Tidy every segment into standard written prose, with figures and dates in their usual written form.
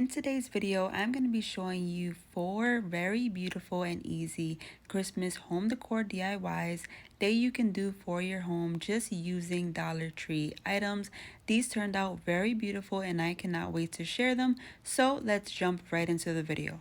In today's video, I'm going to be showing you 4 very beautiful and easy Christmas home decor DIYs that you can do for your home just using Dollar Tree items. These turned out very beautiful and I cannot wait to share them, so let's jump right into the video.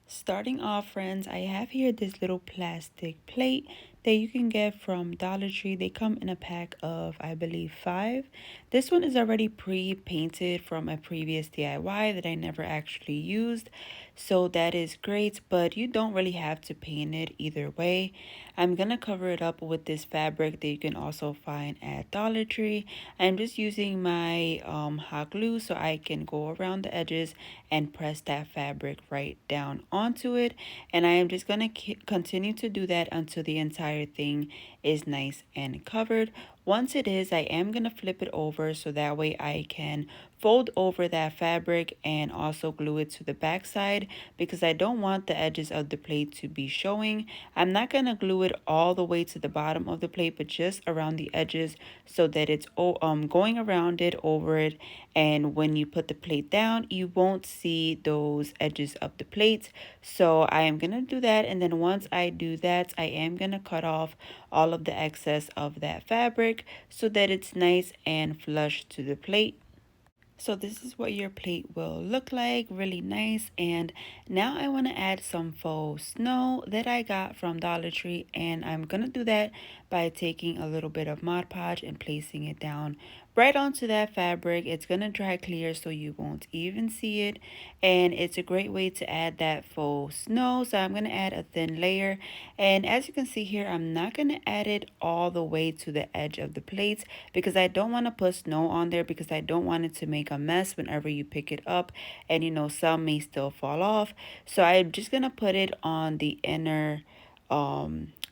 Starting off, friends, I have here this little plastic plate that you can get from Dollar Tree. They come in a pack of, I believe, 5. This one is already pre-painted from a previous DIY that I never actually used, so that is great, but you don't really have to paint it either way. I'm gonna cover it up with this fabric that you can also find at Dollar Tree. I'm just using my hot glue so I can go around the edges and press that fabric right down onto it, and I am just going to continue to do that until the entire thing is nice and covered. Once it is, I am going to flip it over so that way I can fold over that fabric and also glue it to the back side because I don't want the edges of the plate to be showing. I'm not going to glue it all the way to the bottom of the plate, but just around the edges so that it's going around it, over it, and when you put the plate down, you won't see those edges of the plate. So I am going to do that, and then once I do that, I am going to cut off all of the excess of that fabric so that it's nice and flush to the plate. So this is what your plate will look like, really nice. And now I want to add some faux snow that I got from Dollar Tree, and I'm gonna do that by taking a little bit of Mod Podge and placing it down right onto that fabric. It's gonna dry clear so you won't even see it, and it's a great way to add that faux snow. So I'm gonna add a thin layer, and as you can see here, I'm not gonna add it all the way to the edge of the plates because I don't want to put snow on there because I don't want it to make a mess whenever you pick it up, and some may still fall off. So I'm just gonna put it on the inner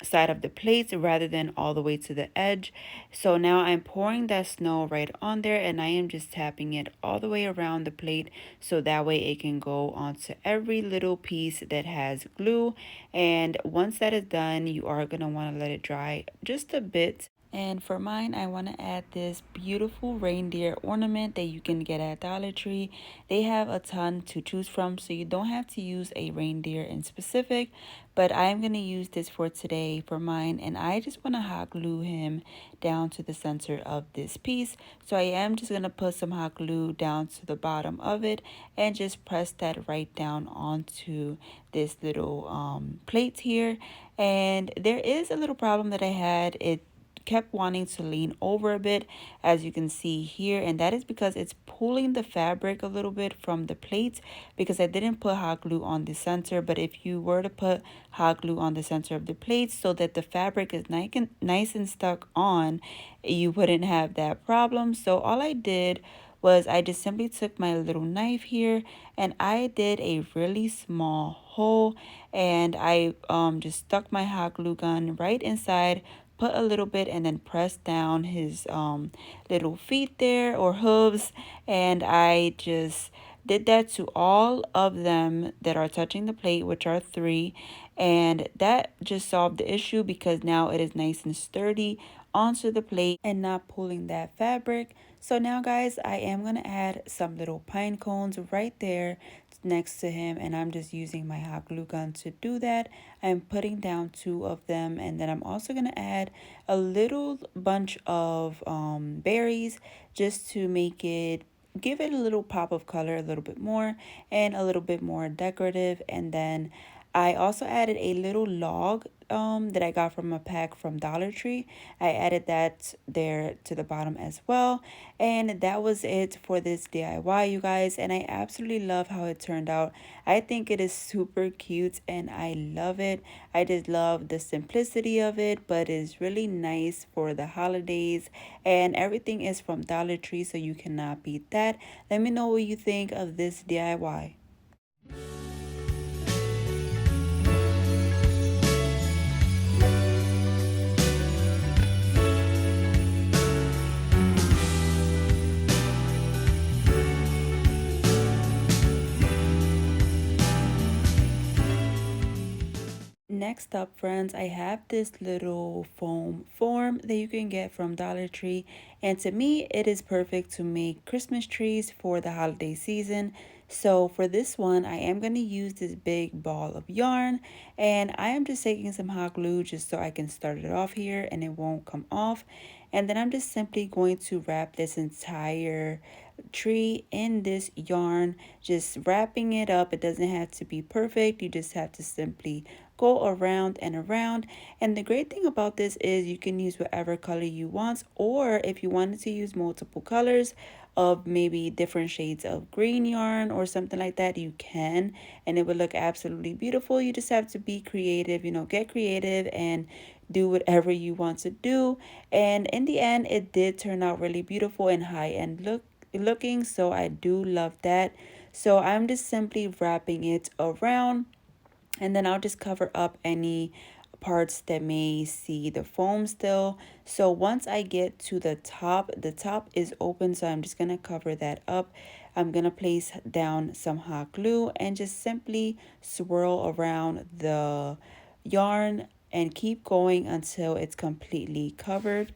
side of the plates rather than all the way to the edge. So now I'm pouring that snow right on there, and I am just tapping it all the way around the plate so that way it can go onto every little piece that has glue. And once that is done, you are going to want to let it dry just a bit. And for mine, I want to add this beautiful reindeer ornament that you can get at Dollar Tree. They have a ton to choose from, so you don't have to use a reindeer in specific. But I'm going to use this for today for mine, and I just want to hot glue him down to the center of this piece. So I am just going to put some hot glue down to the bottom of it and just press that right down onto this little plate here. And there is a little problem that I had. It kept wanting to lean over a bit, as you can see here, and that is because it's pulling the fabric a little bit from the plate because I didn't put hot glue on the center. But if you were to put hot glue on the center of the plate so that the fabric is nice and stuck on, you wouldn't have that problem. So all I did was I just simply took my little knife here and I did a really small hole, and I just stuck my hot glue gun right inside, put a little bit, and then press down his little feet there, or hooves, and I just did that to all of them that are touching the plate, which are 3, and that just solved the issue because now it is nice and sturdy onto the plate and not pulling that fabric. So now, guys, I am going to add some little pine cones right there next to him, and I'm just using my hot glue gun to do that. I'm putting down 2 of them, and then I'm also going to add a little bunch of berries just to give it a little pop of color, a little bit more, and a little bit more decorative. And then I also added a little log that I got from a pack from Dollar Tree. I added that there to the bottom as well. And that was it for this DIY, you guys. And I absolutely love how it turned out. I think it is super cute and I love it. I just love the simplicity of it, but it's really nice for the holidays. And everything is from Dollar Tree, so you cannot beat that. Let me know what you think of this DIY. Next up, friends, I have this little foam form that you can get from Dollar Tree, and to me it is perfect to make Christmas trees for the holiday season. So for this one, I am going to use this big ball of yarn, and I am just taking some hot glue just so I can start it off here and it won't come off. And then I'm just simply going to wrap this entire tree in this yarn, just wrapping it up. It doesn't have to be perfect. You just have to simply go around and around. And the great thing about this is you can use whatever color you want, or if you wanted to use multiple colors of maybe different shades of green yarn or something like that, you can, and it would look absolutely beautiful. You just have to be creative, get creative and do whatever you want to do. And in the end, it did turn out really beautiful and high-end looking, so I do love that. So I'm just simply wrapping it around, and then I'll just cover up any parts that may see the foam still. So once I get to the top is open, so I'm just gonna cover that up. I'm gonna place down some hot glue and just simply swirl around the yarn and keep going until it's completely covered.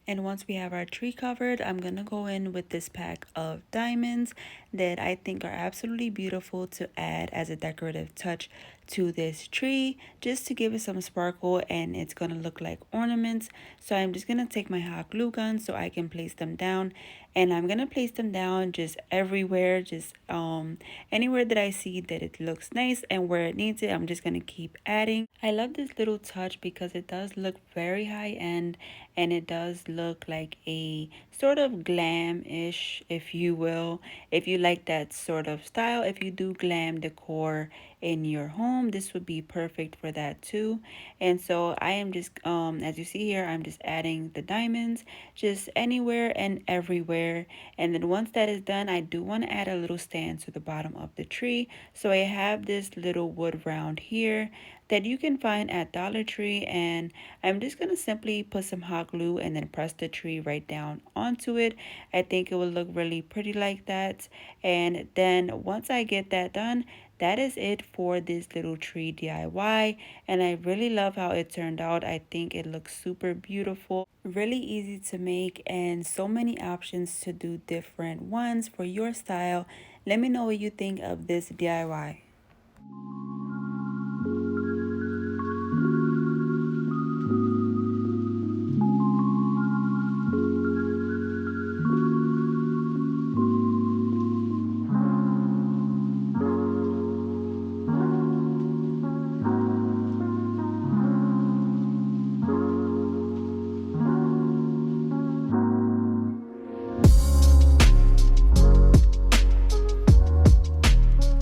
And once we have our tree covered, I'm going to go in with this pack of diamonds that I think are absolutely beautiful to add as a decorative touch to this tree, just to give it some sparkle, and it's going to look like ornaments. So I'm just going to take my hot glue gun so I can place them down, and I'm going to place them down just everywhere, just anywhere that I see that it looks nice, and where it needs it, I'm just going to keep adding. I love this little touch because it does look very high end, and it does look like a sort of glam-ish, if you will. If you like that sort of style, if you do glam decor in your home, this would be perfect for that too. And so I am just as you see here, I'm just adding the diamonds just anywhere and everywhere. And then once that is done, I do want to add a little stand to the bottom of the tree. So I have this little wood round here that you can find at Dollar Tree, and I'm just going to simply put some hot glue and then press the tree right down onto it. I think it will look really pretty like that. And then once I get that done, that is it for this little tree DIY, and I really love how it turned out. I think it looks super beautiful, really easy to make, and so many options to do different ones for your style. Let me know what you think of this DIY.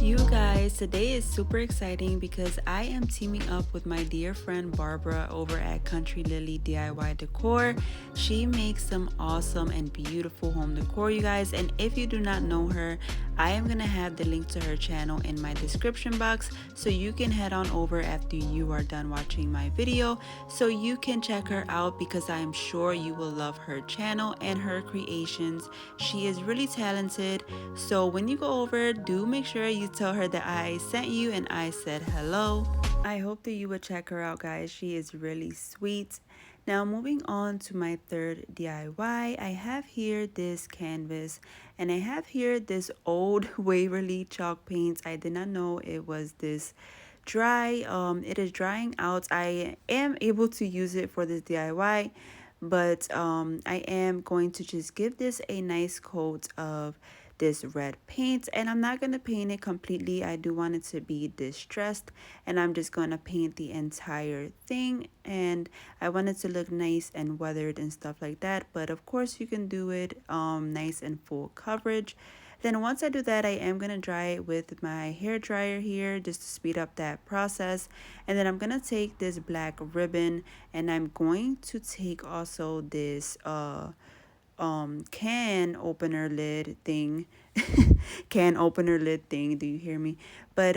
You guys, today is super exciting because I am teaming up with my dear friend Barbara over at Country Lily DIY Decor. She makes some awesome and beautiful home decor, you guys. And if you do not know her, I am going to have the link to her channel in my description box, so you can head on over after you are done watching my video so you can check her out, because I am sure you will love her channel and her creations. She is really talented. So when you go over, do make sure you tell her that I sent you and I said hello. I hope that you would check her out, guys. She is really sweet. Now moving on to my third DIY, I have here this canvas, and I have here this old Waverly chalk paint. I did not know it was this dry. It is drying out. I am able to use it for this DIY, but I am going to just give this a nice coat of this red paint, and I'm not going to paint it completely. I do want it to be distressed, and I'm just going to paint the entire thing, and I want it to look nice and weathered and stuff like that. But of course you can do it nice and full coverage. Then once I do that, I am going to dry it with my hair dryer here just to speed up that process. And then I'm going to take this black ribbon, and I'm going to take also this can opener lid thing. Can opener lid thing, do you hear me? But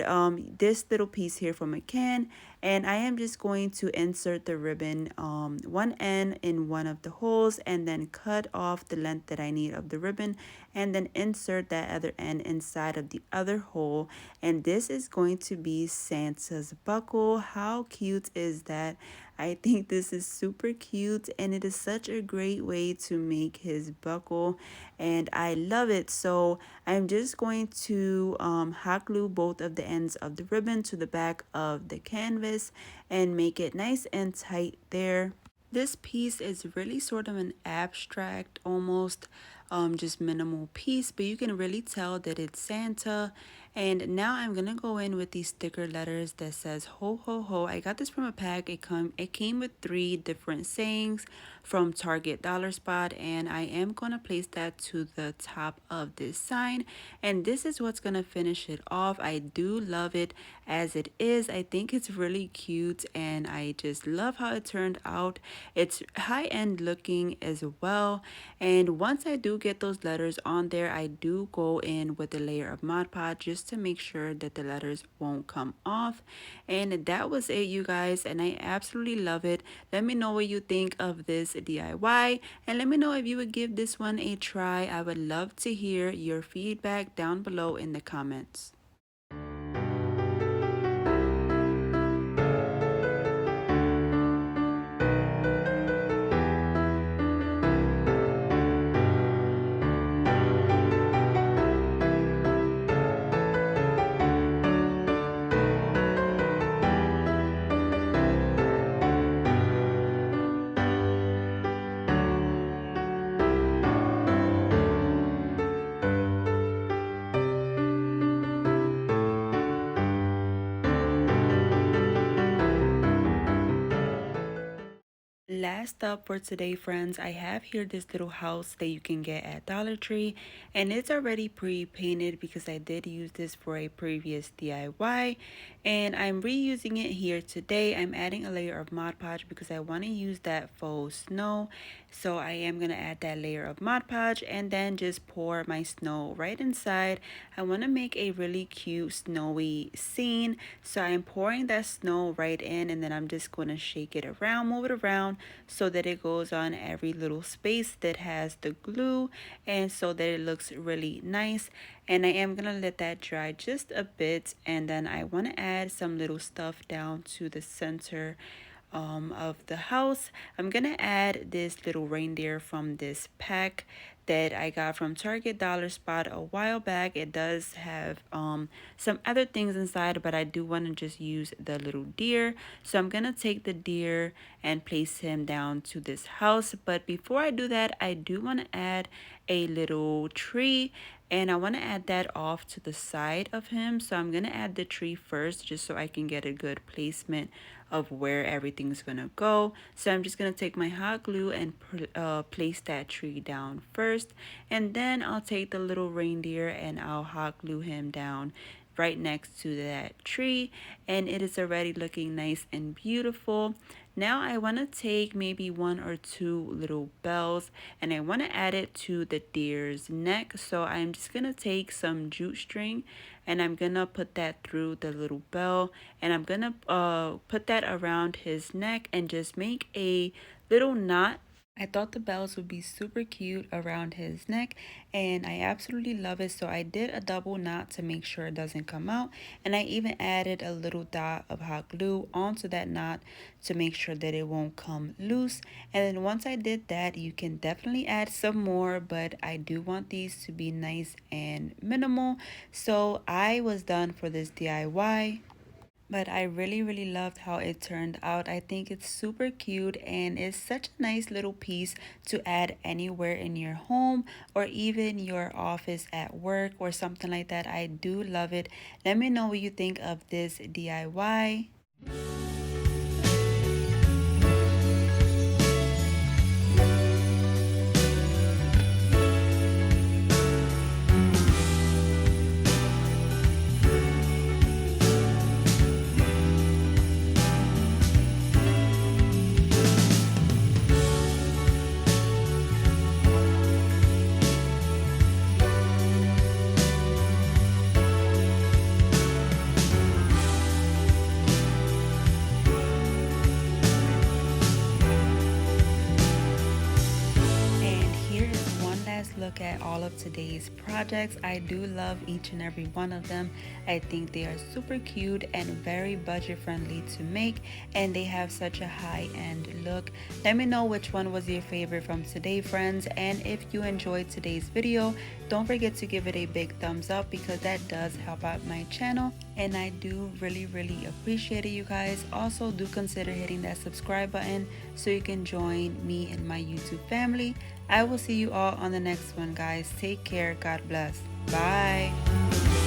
this little piece here from a can, and I am just going to insert the ribbon one end in one of the holes, and then cut off the length that I need of the ribbon, and then insert that other end inside of the other hole. And this is going to be Santa's buckle. How cute is that? I think this is super cute, and it is such a great way to make his buckle, and I love it. So I'm just going to hot glue both of the ends of the ribbon to the back of the canvas and make it nice and tight there. This piece is really sort of an abstract, almost just minimal piece, but you can really tell that it's Santa. And now I'm gonna go in with these sticker letters that says ho ho ho. I got this from a pack. It came with 3 different sayings from Target Dollar Spot, and I am gonna place that to the top of this sign. And this is what's gonna finish it off. I do love it as it is. I think it's really cute, and I just love how it turned out. It's high-end looking as well. And once I do get those letters on there, I do go in with a layer of Mod Podge just to make sure that the letters won't come off. And that was it, you guys, and I absolutely love it. Let me know what you think of this DIY, and let me know if you would give this one a try. I would love to hear your feedback down below in the comments. Last up for today, friends, I have here this little house that you can get at Dollar Tree, and it's already pre-painted because I did use this for a previous DIY, and I'm reusing it here today. I'm adding a layer of Mod Podge because I want to use that faux snow, so I am going to add that layer of Mod Podge and then just pour my snow right inside. I want to make a really cute snowy scene, so I'm pouring that snow right in, and then I'm just going to shake it around, move it around, so that it goes on every little space that has the glue, and so that it looks really nice. And I am gonna let that dry just a bit, and then I want to add some little stuff down to the center of the house. I'm gonna add this little reindeer from this pack that I got from Target Dollar Spot a while back. It does have some other things inside, but I do want to just use the little deer. So I'm gonna take the deer and place him down to this house. But before I do that, I do want to add a little tree, and I want to add that off to the side of him. So I'm gonna add the tree first just so I can get a good placement of where everything's gonna go. So I'm just gonna take my hot glue and place that tree down first, and then I'll take the little reindeer and I'll hot glue him down right next to that tree, and it is already looking nice and beautiful. Now I want to take maybe 1 or 2 little bells, and I want to add it to the deer's neck. So I'm just gonna take some jute string and I'm gonna put that through the little bell, and I'm gonna put that around his neck and just make a little knot. I thought the bells would be super cute around his neck, and I absolutely love it. So I did a double knot to make sure it doesn't come out, and I even added a little dot of hot glue onto that knot to make sure that it won't come loose. And then once I did that, you can definitely add some more, but I do want these to be nice and minimal. So I was done for this DIY. But I really loved how it turned out. I think it's super cute, and it's such a nice little piece to add anywhere in your home or even your office at work or something like that. I do love it. Let me know what you think of this DIY. try all of today's projects. I do love each and every one of them. I think they are super cute and very budget friendly to make, and they have such a high-end look. Let me know which one was your favorite from today, friends, and if you enjoyed today's video, don't forget to give it a big thumbs up because that does help out my channel, and I do really appreciate it, you guys. Also, do consider hitting that subscribe button so you can join me and my YouTube family. I will see you all on the next one, guys. Take care. God bless. Bye.